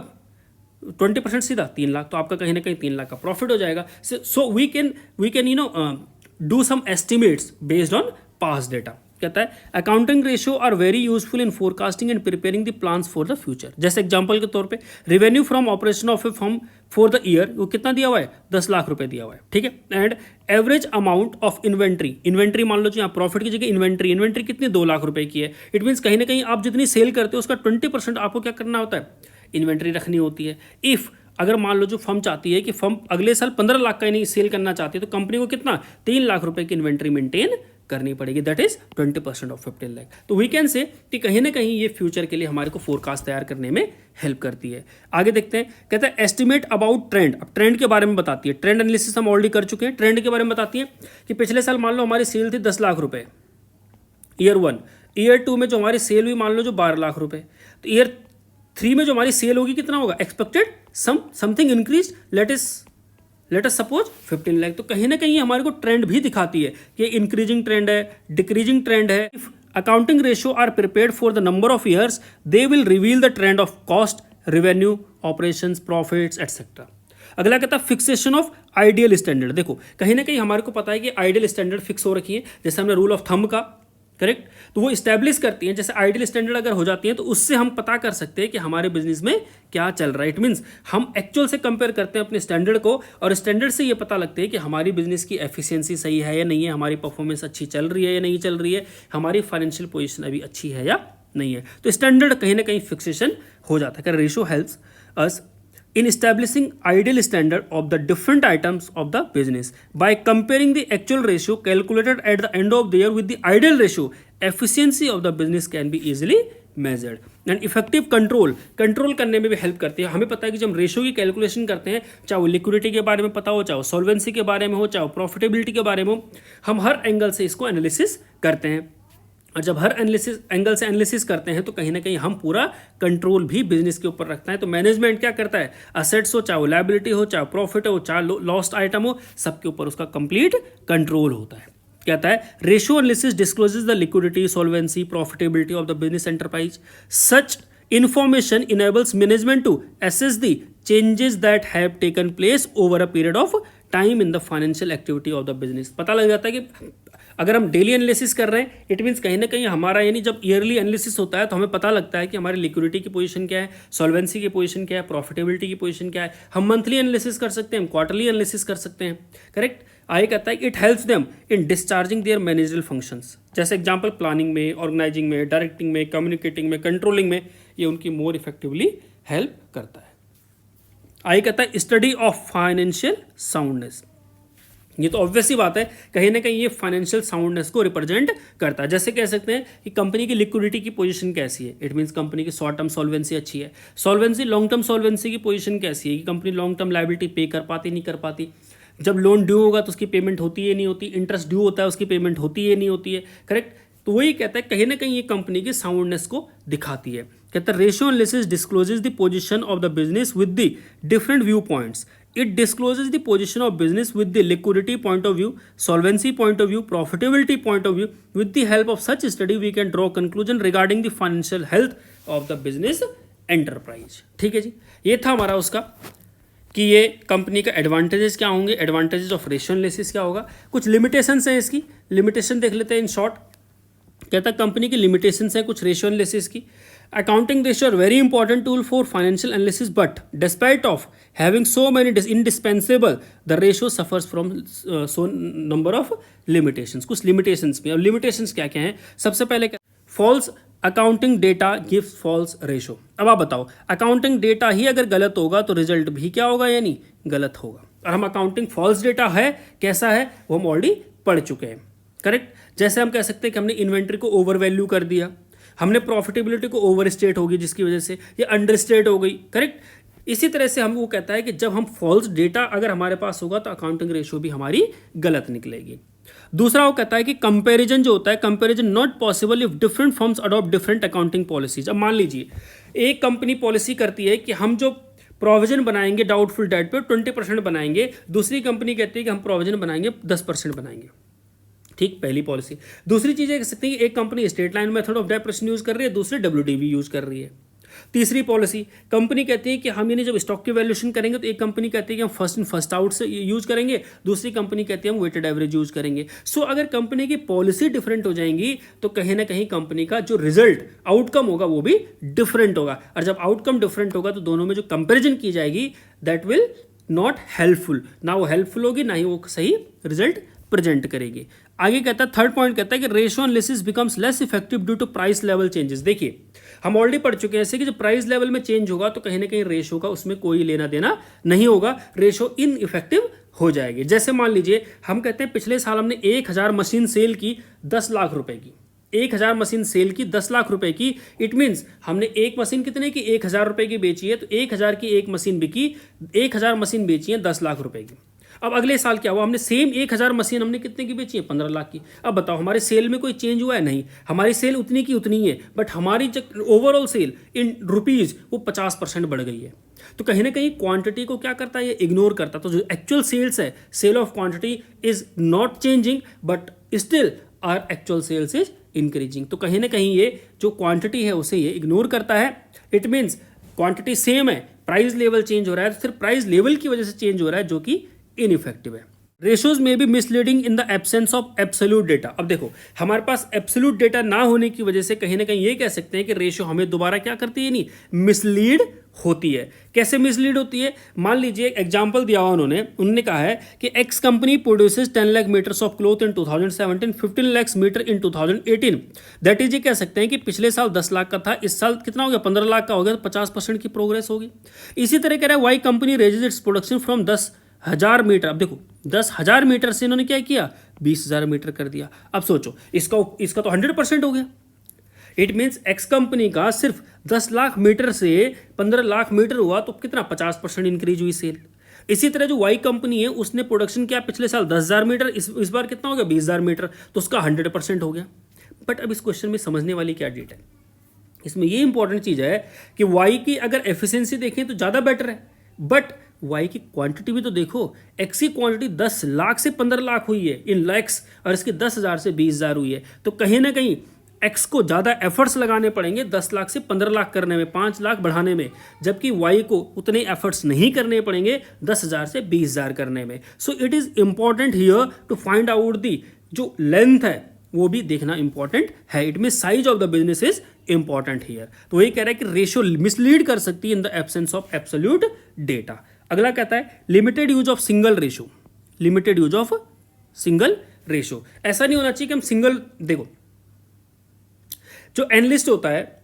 20% सीधा 3 लाख, तो आपका कहीं ना कहीं 3 लाख का प्रॉफिट हो जाएगा। So we can do some estimates based on past data. कहता है accounting ratio are very useful in forecasting and preparing the plans for the future. जैसे एग्जांपल के तौर पे revenue from operation of a firm for the year, वो कितना दिया हुआ है, 10 लाख रुपए दिया हुआ है, ठीक है। And average amount of inventory मान लो, यहाँ प्रॉफिट की जगह इन्वेंट्री कितनी, 2 लाख रुपए की है। इट मीन्स कहीं ना कहीं आप जितनी सेल करते हो उसका 20% आपको क्या करना होता है, इन्वेंट्री रखनी होती है। इफ अगर मान लो जो फर्म चाहती है कि फर्म अगले साल 15 लाख का नहीं सेल करना चाहती है, तो कंपनी को कितना, 3 लाख रुपए की इन्वेंट्री मेंटेन करनी पड़ेगी, दैट इज 20% ऑफ 15 लाख। तो वी कैन से कि कहीं ना कहीं ये फ्यूचर के लिए हमारे को फोरकास्ट तैयार करने में हेल्प करती है। आगे देखते हैं, कहता है एस्टिमेट अबाउट ट्रेंड। अब ट्रेंड के बारे में बताती है, ट्रेंड एनालिसिस हम ऑलरेडी कर चुके हैं। ट्रेंड के बारे में बताती है कि पिछले साल मान लो हमारी सेल थी 10 लाख रुपए ईयर 1, ईयर 2 में जो हमारी सेल हुई मान लो जो 12 लाख रुपए, तो ईयर 3 में जो हमारी सेल होगी कितना होगा, expected something increase, let us suppose 15 lakh. तो कहीं ना कहीं हमारे को ट्रेंड भी दिखाती है कि इंक्रीजिंग ट्रेंड है, डिक्रीजिंग ट्रेंड है। If accounting ratio are prepared for the number of years they will reveal the trend of cost, revenue, operations, profits etcetera. अगला कहता है फिक्सेशन ऑफ आइडियल स्टैंडर्ड। देखो कहीं ना कहीं हमारे को पता है कि आइडियल स्टैंडर्ड फिक्स हो रखी है, जैसे हमने रूल ऑफ थंब का, करेक्ट, तो वो इस्टेब्लिश करती हैं। जैसे आइडियल स्टैंडर्ड अगर हो जाती हैं तो उससे हम पता कर सकते हैं कि हमारे बिजनेस में क्या चल रहा है। इट मीन्स हम एक्चुअल से कंपेयर करते हैं अपने स्टैंडर्ड को, और स्टैंडर्ड से ये पता लगता है कि हमारी बिजनेस की एफिशिएंसी सही है या नहीं है, हमारी परफॉर्मेंस अच्छी चल रही है या नहीं चल रही है, हमारी फाइनेंशियल पोजीशन अभी अच्छी है या नहीं है। तो स्टैंडर्ड कहीं ना कहीं फिक्सेशन हो जाता है। Ratio helps us in establishing ideal standard of the different items of the business by comparing the actual ratio calculated at the end of the year with the ideal ratio, efficiency of the business can be easily measured and effective control करने में भी help करती है। हमें पता है कि जब हम रेशियो की कैलकुलेशन करते हैं, चाहे वो लिक्विडिटी के बारे में पता हो, चाहे वो सॉल्वेंसी के बारे में हो, चाहे वो प्रॉफिटेबिलिटी के बारे में हो, हम हर एंगल से इसको एनालिसिस करते हैं। और जब हर एंगल से एनालिसिस करते हैं तो कहीं ना कहीं हम पूरा कंट्रोल भी बिजनेस के ऊपर रखता है। तो मैनेजमेंट क्या करता है, असेट्स हो, चाहे वो लायबिलिटी हो, चाहे प्रॉफिट हो, चाहे लॉस्ट आइटम हो, सबके ऊपर उसका कंप्लीट कंट्रोल होता है। कहता है ratio analysis discloses the liquidity, solvency, profitability of the business enterprise. Such information enables management to assess the changes that have taken place over a period of time in the financial activity of the business। पता लग जाता है कि अगर हम daily analysis कर रहे हैं, इट मीन्स कहीं ना कहीं हमारा, यानी जब ईयरली एनालिसिस होता है तो हमें पता लगता है कि हमारी लिक्विडिटी की पोजीशन क्या है, सॉल्वेंसी की पोजीशन क्या है, प्रॉफिटेबिलिटी की पोजीशन क्या है। हम मंथली एनालिसिस कर सकते हैं, हम क्वार्टरली एनालिसिस कर सकते हैं, करेक्ट। आगे कहता है it helps them in discharging their managerial functions. जैसे एग्जांपल प्लानिंग में, ऑर्गेनाइजिंग में, डायरेक्टिंग में, कम्युनिकेटिंग में, कंट्रोलिंग में, ये उनकी मोर इफेक्टिवली हेल्प करता है। आगे कहता है स्टडी ऑफ फाइनेंशियल साउंडनेस। ये तो ऑब्वियस ही बात है, कहीं ना कहीं ये फाइनेंशियल साउंडनेस को रिप्रेजेंट करता है। जैसे कह सकते हैं कि कंपनी की लिक्विडिटी की पोजीशन कैसी है, इट मींस कंपनी की शॉर्ट टर्म सॉल्वेंसी अच्छी है। सॉल्वेंसी, लॉन्ग टर्म सॉल्वेंसी की पोजीशन कैसी है कि कंपनी लॉन्ग टर्म लायबिलिटी पे कर पाती नहीं कर पाती। जब लोन ड्यू होगा तो उसकी पेमेंट होती है नहीं होती, इंटरेस्ट ड्यू होता है उसकी पेमेंट होती है नहीं होती है, करेक्ट। तो वही कहता है कहीं ना कहीं ये कंपनी की साउंडनेस को दिखाती है। कहता है ratio analysis discloses the position of the business with the different view points. It discloses the position of business with the liquidity point of view, solvency point of view, profitability point of view. With the help of such study, we can draw conclusion regarding the financial health of the business enterprise. ठीक है जी, ये था हमारा उसका कि ये company का advantages क्या होंगे, एडवांटेजेस ऑफ रेशियो एनालिसिस क्या होगा, कुछ लिमिटेशंस हैं इसकी, लिमिटेशन देख लेते हैं इन शॉर्ट। कहता है कंपनी की लिमिटेशंस हैं कुछ रेशियो एनालिसिस की। Accounting ratio are very important tool for financial analysis, but despite of having so many indispensable, the ratio suffers from so number of limitations. कुछ limitations भी, अब limitations क्या क्या हैं? सबसे पहले false accounting data gives false ratio. अब आप बताओ, accounting data ही अगर गलत होगा तो result भी क्या होगा, यानी गलत होगा। और हम accounting false data है कैसा है वो हम ऑलरेडी पढ़ चुके हैं, करेक्ट। जैसे हम कह सकते हैं कि हमने इन्वेंट्री को ओवर वैल्यू कर दिया, हमने प्रॉफिटेबिलिटी को ओवर स्टेट होगी जिसकी वजह से ये अंडर स्टेट हो गई, करेक्ट। इसी तरह से हम वो कहता है कि जब हम फॉल्स डेटा अगर हमारे पास होगा तो अकाउंटिंग रेशियो भी हमारी गलत निकलेगी। दूसरा वो कहता है कि कंपैरिजन जो होता है, comparison not possible if different firms adopt different accounting policies. अब मान लीजिए एक कंपनी पॉलिसी करती है कि हम जो प्रोविजन बनाएंगे डाउटफुल डेट पे 20% बनाएंगे, दूसरी कंपनी कहती है कि हम प्रोविजन बनाएंगे 10% बनाएंगे। ठीक, पहली पॉलिसी। दूसरी चीज़ कह सकते हैं कि एक company straight line method of depreciation use कर रही है, दूसरी WDV यूज कर रही है। तीसरी पॉलिसी, कंपनी कहती है कि हम यानी जब स्टॉक की वैल्यूएशन करेंगे तो एक कंपनी कहती है कि हम फर्स्ट इन फर्स्ट आउट से यूज करेंगे, दूसरी कंपनी कहती है हम वेटेड एवरेज यूज करेंगे। सो अगर कंपनी की पॉलिसी डिफरेंट हो जाएंगी तो कहीं ना कहीं कंपनी का जो रिजल्ट आउटकम होगा वो भी डिफरेंट होगा, और जब आउटकम डिफरेंट होगा तो दोनों में जो कंपेरिजन की जाएगी दैट विल नॉट हेल्पफुल, ना वो हेल्पफुल होगी ना ही वो सही रिजल्ट प्रेजेंट करेगी। आगे कहता है थर्ड पॉइंट कहता है कि ratio analysis becomes less effective due to price level changes. देखिए हम ऑलरेडी पढ़ चुके हैं ऐसे कि जब प्राइस लेवल में चेंज होगा तो कहीं ना कहीं रेशियो का उसमें कोई लेना देना नहीं होगा, रेशियो इनइफेक्टिव हो जाएगी। जैसे मान लीजिए हम कहते हैं पिछले साल हमने 1000 मशीन सेल की 10 लाख रुपए की, 1000 मशीन सेल की 10 लाख रुपए की, इट मीन्स हमने एक मशीन कितने की 1000 रुपए की बेची है, तो 1000 की एक मशीन बिकी, 1000 मशीन बेची है 10 लाख रुपए की। अब अगले साल क्या हुआ, हमने सेम 1000 मशीन हमने कितने की बेची है 15 लाख की। अब बताओ हमारे सेल में कोई चेंज हुआ है? नहीं, हमारी सेल उतनी की उतनी है, बट हमारी जो ओवरऑल सेल इन रुपीज वो 50% बढ़ गई है। तो कहीं ना कहीं क्वांटिटी को क्या करता है, ये इग्नोर करता है। तो जो एक्चुअल सेल्स है, sale of quantity is not changing but still our actual sales is increasing. तो कहीं ना कहीं ये जो क्वांटिटी है उसे ये इग्नोर करता है। इट मीन्स क्वांटिटी सेम है, प्राइस लेवल चेंज हो रहा है, तो सिर्फ प्राइस लेवल की वजह से चेंज हो रहा है जो कि इनइफेक्टिव है। रेशियोज में भी misleading in the absence of absolute data. अब देखो हमारे पास एब्सोल्यूट डेटा ना होने की वजह से कहीं ना कहीं ये कह सकते हैं कि रेशियो हमें दोबारा क्या करती है, नहीं मिसलीड होती है। कैसे मिसलीड होती है, मान लीजिए एक एग्जांपल दिया हुआ उन्होंने कहा है कि X company produces 10 lakh metres of cloth in 2017, 15 lakh metre in 2018। That is ये कह सकते हैं कि पिछले साल 10 लाख का था, इस साल कितना हो गया 15 लाख का हो गया, तो 50% की प्रोग्रेस होगी। इसी तरह कह रहा है Y company raises its production from 10,000 metre. अब देखो 10,000 मीटर से इन्होंने क्या किया 20,000 मीटर कर दिया। अब सोचो इसका तो 100% हो गया। इट मीन्स एक्स कंपनी का सिर्फ 10 लाख मीटर से 15 लाख मीटर हुआ तो कितना 50% इंक्रीज हुई सेल। इसी तरह जो वाई कंपनी है उसने प्रोडक्शन किया पिछले साल 10,000 मीटर, इस बार कितना हो गया 20,000 मीटर, तो उसका 100% हो गया। बट अब इस क्वेश्चन में समझने वाली क्या डेट है, इसमें ये इंपॉर्टेंट चीज है कि वाई की अगर एफिशिएंसी देखें तो ज़्यादा बेटर है, बट वाई की क्वांटिटी भी तो देखो। एक्स की क्वांटिटी 10 लाख से 15 लाख हुई है इन लैक्स, और इसकी 10,000 से 20,000 हुई है। तो कहीं ना कहीं एक्स को ज़्यादा एफर्ट्स लगाने पड़ेंगे 10 लाख से 15 लाख करने में, 5 लाख बढ़ाने में, जबकि वाई को उतने एफर्ट्स नहीं करने पड़ेंगे 10,000 से 20,000 करने में। So it is important here to find out the जो लेंथ है वो भी देखना इंपॉर्टेंट है। It mean size of the business is important here. तो वही कह रहा है कि रेशियो मिसलीड कर सकती है in the absence of absolute data. अगला कहता है limited use of single ratio. Limited use of single ratio, ऐसा नहीं होना चाहिए कि हम सिंगल, देखो जो एनालिस्ट होता है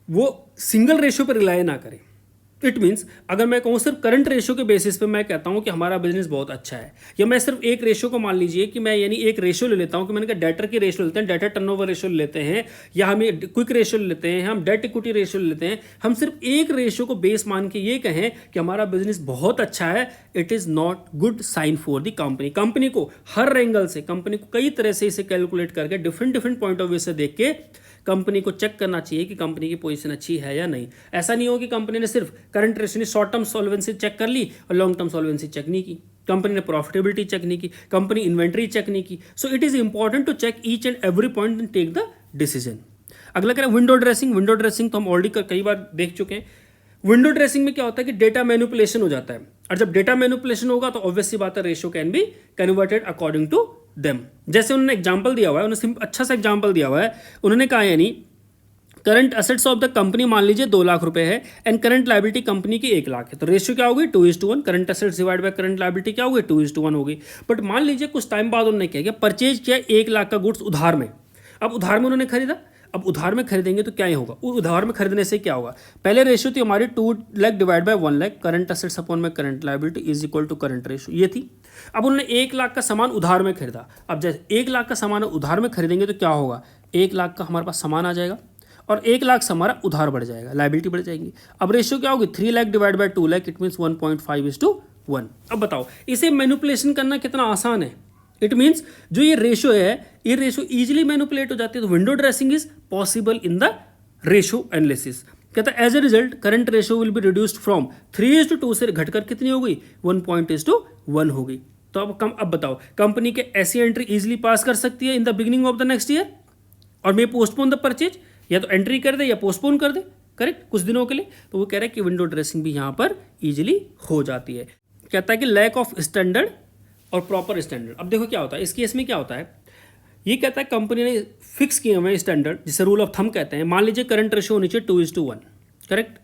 वो सिंगल रेशियो पर रिलाय ना करे। इट मीन्स अगर मैं कहूँ सिर्फ करंट रेशियो के बेसिस पे मैं कहता हूँ कि हमारा बिजनेस बहुत अच्छा है, या मैं सिर्फ एक रेशियो को मान लीजिए कि मैं यानी एक रेशियो ले लेता हूँ कि मैंने कहा डेटर की रेशियो लेते हैं, डेटर टर्नओवर रेशियो लेते हैं, या हम क्विक रेशियो लेते हैं, हम डेट इक्विटी रेशियो लेते हैं, हम सिर्फ एक रेशियो को बेस मान के ये कहें कि हमारा बिजनेस बहुत अच्छा है, it is not good sign for the company. Company को हर एंगल से, कंपनी को कई तरह से इसे कैलकुलेट करके डिफरेंट पॉइंट ऑफ व्यू से देख के कंपनी को चेक करना चाहिए कि कंपनी की पोजीशन अच्छी है या नहीं। ऐसा नहीं हो कि कंपनी ने सिर्फ current ratio, short term solvency check कर ली और लॉन्ग टर्म सॉल्वेंसी चेक नहीं की, कंपनी ने प्रॉफिटेबिलिटी चेक नहीं की, कंपनी इन्वेंट्री चेक नहीं की। So it is important to check each and every point and take the decision. अगला कह रहा है विंडो ड्रेसिंग। विंडो ड्रेसिंग तो हम ऑलरेडी कई बार देख चुके हैं। विंडो ड्रेसिंग में क्या होता है कि डेटा मैनिपुलेशन हो जाता है, और जब डेटा मैनिपुलेशन होगा तो ऑब्वियसली बात है ratio can be converted according to them. जैसे उन्होंने एग्जांपल दिया हुआ है, उन्होंने अच्छा सा एग्जांपल दिया हुआ है। उन्होंने कहा यानी current assets of the company मान लीजिए 2 लाख रुपए है एंड करंट लायबिलिटी कंपनी की 1 लाख है, तो रेशियो क्या होगी 2:1। Current assets divide by current liability क्या होगी 2:1 होगी। बट मान लीजिए कुछ टाइम बाद उन्होंने क्या किया, परचेज किया 1 लाख का गुड्स उधार में। अब उधार में उन्होंने खरीदा, अब उधार में खरीदेंगे तो क्या ही होगा, उधार में खरीदने से क्या होगा, पहले रेशियो थी हमारी 2 lakh divide by 1 lakh, current assets upon में current liability is equal to current ratio, ये थी। अब उन्होंने 1 लाख का सामान उधार में खरीदा। अब जैसे 1 लाख का सामान उधार में खरीदेंगे तो क्या होगा, 1 लाख का हमारे पास सामान आ जाएगा और 1 लाख से हमारा उधार बढ़ जाएगा, लायबिलिटी बढ़ जाएगी। अब रेशियो क्या होगी 3 lakh divide bye 2 lakh, it means 1.5:1। अब बताओ इसे मैनिपुलेशन करना कितना आसान है। इट मीन्स जो ये रेशियो है, ये रेशियो इजीली मैनिपुलेट हो जाती है। तो window dressing is possible in the ratio analysis. कहता है as a result current ratio will be reduced from 3:2 से घटकर कितनी हो गई 1.1 हो गई। तो अब बताओ कंपनी के ऐसी एंट्री इजीली पास कर सकती है in the beginning of the next year और मे पोस्टपोन द परचेज, या तो एंट्री कर दे या पोस्टपोन कर दे, करेक्ट, कुछ दिनों के लिए। तो वो कह रहा है कि विंडो ड्रेसिंग भी यहाँ पर इजीली हो जाती है। कहता है कि लैक ऑफ स्टैंडर्ड और प्रॉपर स्टैंडर्ड। अब देखो क्या होता है इस केस में, क्या होता है ये कहता है कंपनी ने फिक्स किए हुए स्टैंडर्ड, जिसे रूल ऑफ थंब कहते हैं। मान लीजिए करंट रेशियो होनी चाहिए 2:1, करेक्ट।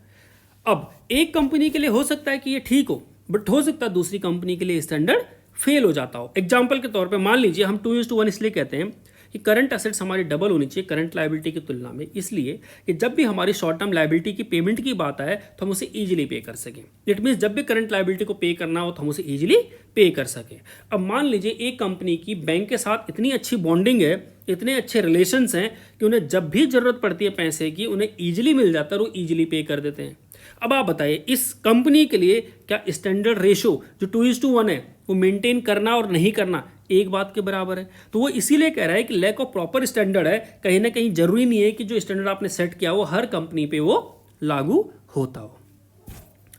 अब एक कंपनी के लिए हो सकता है कि ये ठीक हो, बट हो सकता है दूसरी कंपनी के लिए स्टैंडर्ड फेल हो जाता हो। एग्जाम्पल के तौर पर मान लीजिए हम 2:1 इसलिए कहते हैं कि करंट असेट्स हमारी डबल होनी चाहिए करंट लायबिलिटी की तुलना में, इसलिए कि जब भी हमारी शॉर्ट टर्म लायबिलिटी की पेमेंट की बात आए तो हम उसे इजीली पे कर सकें। इट मीन्स जब भी करंट लायबिलिटी को पे करना हो तो हम उसे इजीली पे कर सकें। अब मान लीजिए एक कंपनी की बैंक के साथ इतनी अच्छी बॉन्डिंग है, इतने अच्छे रिलेशंस हैं कि उन्हें जब भी जरूरत पड़ती है पैसे की उन्हें ईजिली मिल जाता है और वो ईजिली पे कर देते हैं। अब आप बताइए इस कंपनी के लिए क्या स्टैंडर्ड रेशो जो 2:1 है वो मेंटेन करना और नहीं करना एक बात के बराबर है। तो वो इसीलिए कह रहा है कि लैक ऑफ प्रॉपर स्टैंडर्ड है, कहीं ना कहीं जरूरी नहीं है कि जो स्टैंडर्ड आपने सेट किया वो हर कंपनी पे वो लागू होता हो।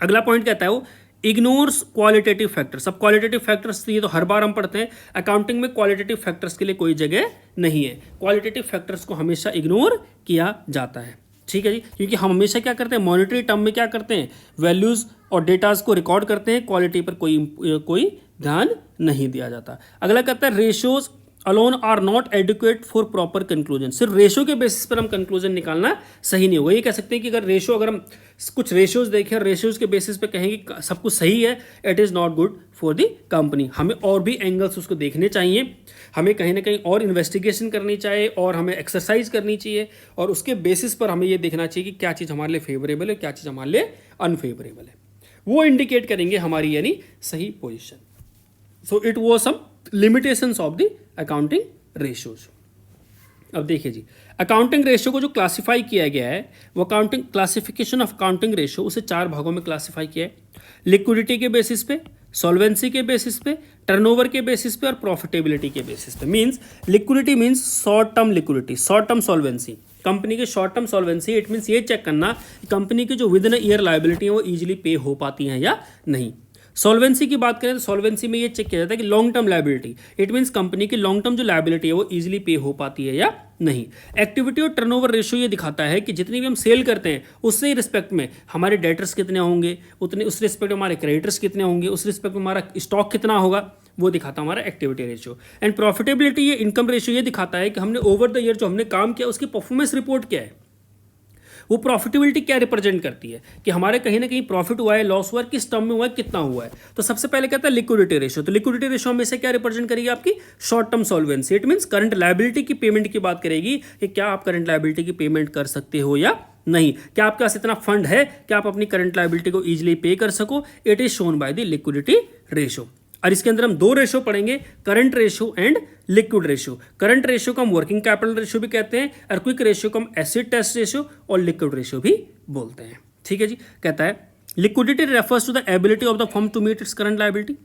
अगला पॉइंट कहता है वो इग्नोर्स क्वालिटेटिव फैक्टर्स। अब क्वालिटेटिव फैक्टर्स ये तो हर बार हम पढ़ते हैं, अकाउंटिंग में क्वालिटेटिव फैक्टर्स के लिए कोई जगह नहीं है। क्वालिटेटिव फैक्टर्स को हमेशा इग्नोर किया जाता है, ठीक है जी, क्योंकि हम हमेशा क्या करते हैं मॉनिटरी टर्म में क्या करते हैं वैल्यूज और डेटाज को रिकॉर्ड करते हैं, क्वालिटी पर कोई ध्यान नहीं दिया जाता। अगला कहता है ratios alone are not adequate for proper conclusion. सिर्फ रेशियो के बेसिस पर हम कंक्लूजन निकालना सही नहीं होगा। ये कह सकते हैं कि अगर हम कुछ रेशियोज देखें, रेशियोज के बेसिस पे कहें कि सब कुछ सही है, it is not good for the company. हमें और भी एंगल्स उसको देखने चाहिए, हमें कहीं ना कहीं और इन्वेस्टिगेशन करनी चाहिए और हमें एक्सरसाइज करनी चाहिए, और उसके बेसिस पर हमें ये देखना चाहिए कि क्या चीज़ हमारे लिए फेवरेबल है, क्या चीज़ हमारे लिए अनफेवरेबल है। वो इंडिकेट करेंगे हमारी यानी सही position. So it was some limitations of the accounting ratios. अब देखिए जी अकाउंटिंग रेशियो को जो क्लासिफाई किया गया है वो accounting classification of accounting ratio उसे 4 भागों में क्लासिफाई किया है। लिक्विडिटी के बेसिस पे, सॉल्वेंसी के बेसिस पे, टर्नओवर के बेसिस पे और प्रॉफिटेबिलिटी के बेसिस पे। Means liquidity means short term liquidity, short term solvency, company की short term solvency. It means ये चेक करना कि कंपनी की जो विद इन ईयर लायबिलिटी है वो इजीली पे हो पाती हैं या नहीं। सॉल्वेंसी की बात करें तो सॉल्वेंसी में ये चेक किया जाता है कि long term liability, it means company की लॉन्ग टर्म जो लायबिलिटी है वो इजीली पे हो पाती है या नहीं। एक्टिविटी और टर्नओवर रेशियो ये दिखाता है कि जितनी भी हम सेल करते हैं उससे रिस्पेक्ट में हमारे डेटर्स कितने होंगे, उतने उस रिस्पेक्ट में हमारे क्रेडिटर्स कितने होंगे, उस रिस्पेक्ट में हमारा स्टॉक कितना होगा, वो दिखाता है हमारा एक्टिविटी रेशियो। एंड प्रॉफिटेबिलिटी ये इनकम रेशियो ये दिखाता है कि हमने ओवर द ईयर जो हमने काम किया उसकी परफॉर्मेंस रिपोर्ट क्या है, वो प्रॉफिटेबिलिटी क्या रिप्रेजेंट करती है कि हमारे कहीं ना कहीं प्रॉफिट हुआ है, लॉस हुआ है, किस टर्म में हुआ है, कितना हुआ है। तो सबसे पहले कहता है लिक्विडिटी रेशियो। तो लिक्विडिटी रेशियो हमेशा क्या रिप्रेजेंट करेगी आपकी short term solvency. It means current liability की पेमेंट की बात करेगी कि क्या आप करंट लायबिलिटी की पेमेंट कर सकते हो या नहीं। क्या आपके पास इतना फंड है कि आप अपनी करंट लायबिलिटी को इजीली पे कर सको? It is shown by the liquidity ratio. और इसके अंदर हम दो रेशो पढ़ेंगे, current ratio and liquid ratio. Current ratio को हम वर्किंग कैपिटल रेशो भी कहते हैं और क्विक रेशो को हम एसिड टेस्ट रेशो और लिक्विड रेशो भी बोलते हैं। ठीक है जी। कहता है liquidity refers to the ability of the firm to meet its current liability.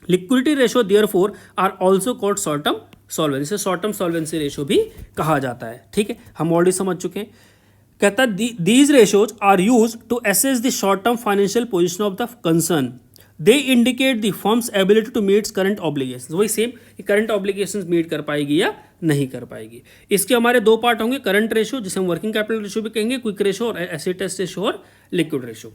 Liquidity ratio therefore are also called short term solvency, इसे शॉर्ट टर्म सॉल्वेंसी रेशो भी कहा जाता है। ठीक है, हम ऑलरेडी समझ चुके हैं। कहता है these ratios are use to assess the short term financial position of the concern. They indicate the firm's ability to meet current obligations. वही सेम, करंट ऑब्लिगेशंस मीट कर पाएगी या नहीं कर पाएगी। इसके हमारे दो पार्ट होंगे, करंट रेशो जिसे हम वर्किंग कैपिटल रेशो भी कहेंगे, क्विक रेशो और एसिड टेस्ट रेशो और लिक्विड रेशो।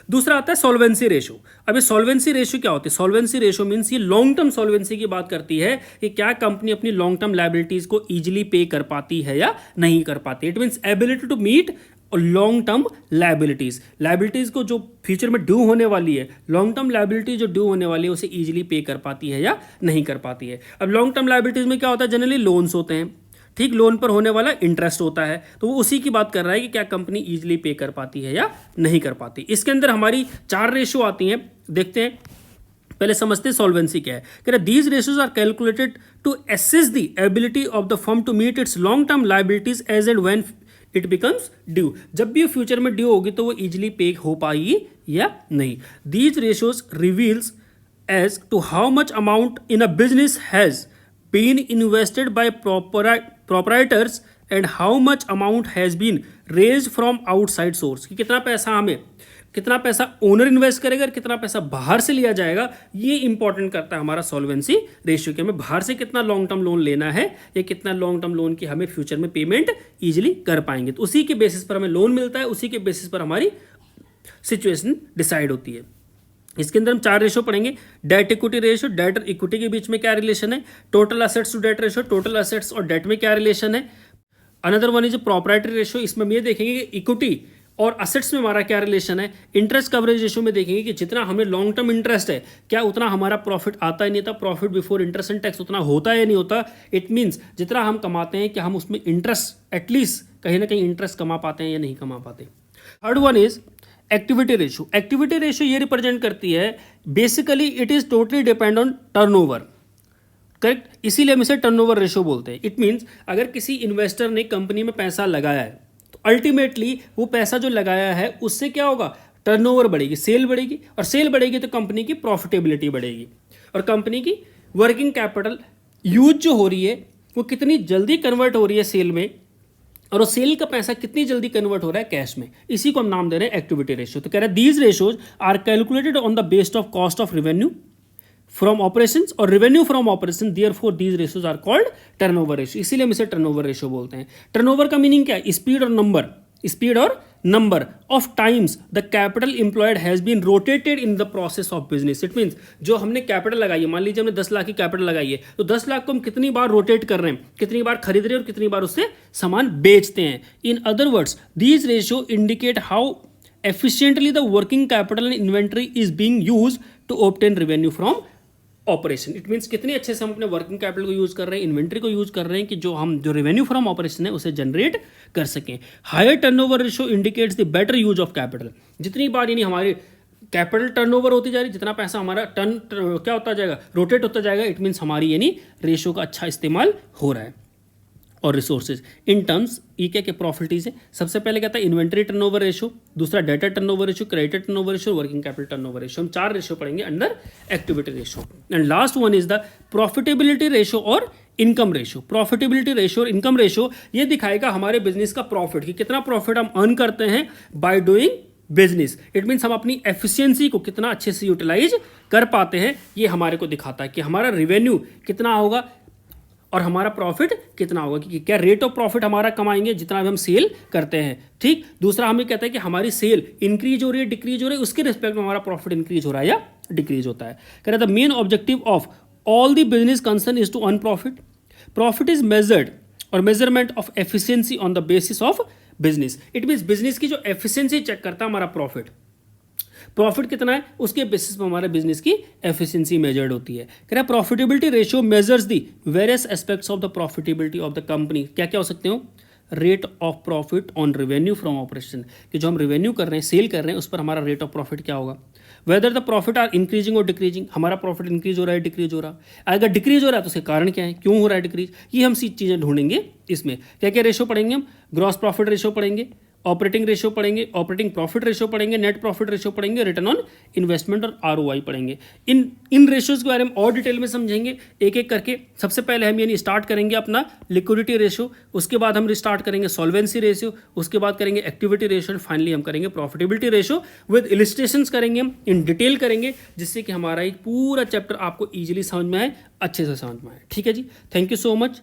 दूसरा आता है सॉल्वेंसी रेशो। अब ये सॉल्वेंसी रेशो क्या होती है? सॉल्वेंसी रेशो मींस ये लॉन्ग टर्म सॉल्वेंसी की बात करती है कि क्या कंपनी अपनी लॉन्ग टर्म लायबिलिटीज को इजीली पे कर पाती है या नहीं कर पाती। It means ability to meet long term liabilities को जो फ्यूचर में ड्यू होने वाली है, लॉन्ग टर्म लायबिलिटी जो ड्यू होने वाली है उसे इजीली पे कर पाती है या नहीं कर पाती है। अब लॉन्ग टर्म लायबिलिटीज में क्या होता है? जनरली लोन्स होते हैं, ठीक, लोन पर होने वाला इंटरेस्ट होता है, तो वो उसी की बात कर रहा है कि क्या कंपनी इजीली पे कर पाती है या नहीं कर पाती। इसके अंदर हमारी 4 रेशो आती हैं, देखते हैं। पहले समझते हैं सॉल्वेंसी क्या है। कह रहे these ratios are calculated to assess the ability of the firm to meet its long term liabilities as and when it becomes due. जब भी फ्यूचर में ड्यू होगी तो वो इजीली पे हो पाएगी या नहीं। These ratios reveals as to how much amount in a business has been invested by proprietors and how much amount has been raised from outside source। कि कितना पैसा ओनर इन्वेस्ट करेगा और कितना पैसा बाहर से लिया जाएगा, ये इंपॉर्टेंट करता है हमारा सॉल्वेंसी रेशियो के। हमें बाहर से कितना लॉन्ग टर्म लोन लेना है या कितना लॉन्ग टर्म लोन की हमें फ्यूचर में पेमेंट इजीली कर पाएंगे, तो उसी के बेसिस पर हमें लोन मिलता है, उसी के बेसिस पर हमारी सिचुएशन डिसाइड होती है। इसके अंदर हम 4 रेशो पढ़ेंगे। डेट इक्विटी रेशो, डेट और इक्विटी के बीच में क्या रिलेशन है। Total assets to debt ratio, total assets और डेट में क्या रिलेशन है। Another one is proprietary ratio, इसमें हम ये देखेंगे कि इक्विटी और असेट्स में हमारा क्या रिलेशन है। इंटरेस्ट कवरेज रेशो में देखेंगे कि जितना हमें लॉन्ग टर्म इंटरेस्ट है क्या उतना हमारा प्रॉफिट आता ही नहीं था, profit before interest and tax उतना होता है या नहीं होता। इट मीन्स जितना हम कमाते हैं कि हम उसमें इंटरेस्ट एटलीस्ट कहीं ना कहीं इंटरेस्ट कमा पाते हैं या नहीं कमा पाते। Third one is activity ratio. Activity ratio ये रिप्रेजेंट करती है basically it is totally depend on turnover, correct, इसीलिए हम इसे टर्नओवर रेशो बोलते हैं। इट मीन्स अगर किसी इन्वेस्टर ने कंपनी में पैसा लगाया है तो अल्टीमेटली वो पैसा जो लगाया है उससे क्या होगा, टर्नओवर बढ़ेगी, सेल बढ़ेगी, और सेल बढ़ेगी तो कंपनी की प्रॉफिटेबिलिटी बढ़ेगी, और कंपनी की वर्किंग कैपिटल यूज जो हो रही है वो कितनी जल्दी कन्वर्ट हो रही है सेल में, और वो सेल का पैसा कितनी जल्दी कन्वर्ट हो रहा है कैश में, इसी को हम नाम दे रहे हैं एक्टिविटी रेशियो। तो कह रहा है these ratios are calculated on the based of cost of revenue from operations और revenue from operation, therefore these ratios are called turnover ratio, इसीलिए हम इसे टर्नओवर रेशियो बोलते हैं। टर्नओवर का मीनिंग क्या है? स्पीड और number of times the capital employed has been rotated in the process of business. It means जो हमने कैपिटल लगाई है, मान लीजिए हमने 10 लाख की कैपिटल लगाई है, तो 10 लाख को हम कितनी बार रोटेट कर रहे हैं, कितनी बार खरीद रहे हैं और कितनी बार उससे सामान बेचते हैं। In other words these ratio indicate how efficiently the working capital and inventory is being used to obtain revenue from operation. It means कितने अच्छे से हम अपने वर्किंग कैपिटल को यूज कर रहे हैं, इन्वेंट्री को यूज कर रहे हैं कि जो रेवेन्यू फ्रॉम ऑपरेशन है उसे जनरेट कर सकें। Higher turnover ratio indicates the better use of capital. जितनी बार यानी हमारी कैपिटल टर्नओवर होती जा रही, जितना पैसा हमारा क्या होता जाएगा, रोटेट होता जाएगा, इट मीन्स हमारी यानी रेशियो का अच्छा इस्तेमाल हो रहा है। और रिसोर्सेज इन टर्म्स ये क्या प्रॉफिटीज है। सबसे पहले कहता है इन्वेंट्री टर्नओवर रेशियो, दूसरा data turnover ratio, credit turnover ratio, working capital turnover ratio. हम 4 रेशियो पढ़ेंगे under activity ratio. And last one is the profitability ratio और इनकम रेशियो। प्रॉफिटेबिलिटी रेशियो और इनकम रेशियो ये दिखाएगा हमारे बिजनेस का profit, कि कितना प्रॉफिट हम अर्न करते हैं by doing business. It means हम अपनी एफिशिएंसी को कितना अच्छे से यूटिलाइज कर पाते हैं, ये हमारे को दिखाता है कि हमारा रेवेन्यू कितना होगा और हमारा प्रॉफिट कितना होगा, कि क्या रेट ऑफ प्रॉफिट हमारा कमाएंगे जितना भी हम सेल करते हैं। ठीक, दूसरा हमें कहता है कि हमारी सेल इंक्रीज हो रही है, डिक्रीज हो रही है, उसके रिस्पेक्ट में हमारा प्रॉफिट इंक्रीज हो रहा है या डिक्रीज होता है। कह रहा है the main objective of all the business concern is to earn profit. Profit is measured और measurement of efficiency on the basis of business. It means business की जो एफिशिएंसी चेक करता है हमारा प्रॉफिट कितना है, उसके बेसिस पर हमारे बिजनेस की एफिशिएंसी मेजर्ड होती है। कह रहा है profitability ratio measures the various aspects of the profitability of the company. क्या क्या हो सकते हो, rate of profit on revenue from operation, कि जो हम रेवेन्यू कर रहे हैं, सेल कर रहे हैं, उस पर हमारा रेट ऑफ प्रॉफिट क्या होगा। Whether the profit are increasing और डिक्रीजिंग, हमारा प्रॉफिट इंक्रीज हो रहा है डिक्रीज हो रहा है। अगर डिक्रीज हो रहा है तो उसके कारण क्या है, क्यों हो रहा है डिक्रीज, ये हम सी चीज़ें ढूंढेंगे। इसमें क्या क्या रेशो पढ़ेंगे हम, ग्रॉस प्रॉफिट रेशो पढ़ेंगे, ऑपरेटिंग रेशो पढ़ेंगे, ऑपरेटिंग प्रॉफिट रेशो पढ़ेंगे, नेट प्रॉफिट रेशो पढ़ेंगे, रिटर्न ऑन इन्वेस्टमेंट और आरओआई पढ़ेंगे। इन रेशियोज के बारे में और डिटेल में समझेंगे एक एक करके। सबसे पहले हम यानी स्टार्ट करेंगे अपना लिक्विडिटी रेशियो, उसके बाद हम स्टार्ट करेंगे सॉल्वेंसी रेशियो, उसके बाद करेंगे एक्टिविटी रेशियो, फाइनली हम करेंगे प्रॉफिटेबिलिटी रेशियो विद इलिस्ट्रेशंस करेंगे, हम इन डिटेल करेंगे, जिससे कि हमारा एक पूरा चैप्टर आपको ईजिली समझ में आए, अच्छे से समझ में आए। ठीक है जी, थैंक यू सो मच।